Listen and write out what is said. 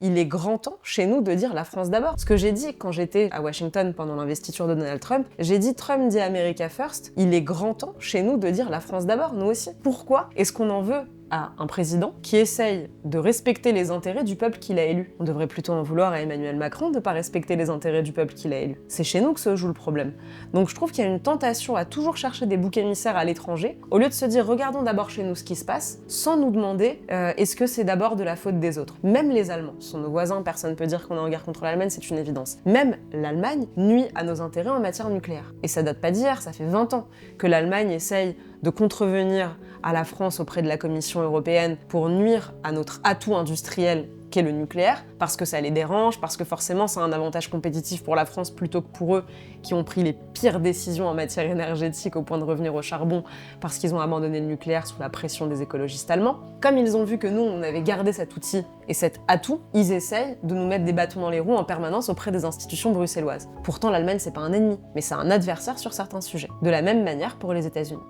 Il est grand temps chez nous de dire la France d'abord. Ce que j'ai dit quand j'étais à Washington pendant l'investiture de Donald Trump, j'ai dit Trump dit America First. Il est grand temps chez nous de dire la France d'abord, nous aussi. Pourquoi est-ce qu'on en veut à un président qui essaye de respecter les intérêts du peuple qu'il a élu? On devrait plutôt en vouloir à Emmanuel Macron de pas respecter les intérêts du peuple qu'il a élu. C'est chez nous que se joue le problème. Donc je trouve qu'il y a une tentation à toujours chercher des boucs émissaires à l'étranger, au lieu de se dire regardons d'abord chez nous ce qui se passe, sans nous demander est-ce que c'est d'abord de la faute des autres. Même les Allemands sont nos voisins, personne ne peut dire qu'on est en guerre contre l'Allemagne, c'est une évidence. Même l'Allemagne nuit à nos intérêts en matière nucléaire. Et ça date pas d'hier, ça fait 20 ans que l'Allemagne essaye de contrevenir à la France auprès de la Commission européenne pour nuire à notre atout industriel qu'est le nucléaire, parce que ça les dérange, parce que forcément c'est un avantage compétitif pour la France plutôt que pour eux qui ont pris les pires décisions en matière énergétique au point de revenir au charbon parce qu'ils ont abandonné le nucléaire sous la pression des écologistes allemands. Comme ils ont vu que nous, on avait gardé cet outil et cet atout, ils essayent de nous mettre des bâtons dans les roues en permanence auprès des institutions bruxelloises. Pourtant, l'Allemagne, c'est pas un ennemi, mais c'est un adversaire sur certains sujets. De la même manière pour les États-Unis.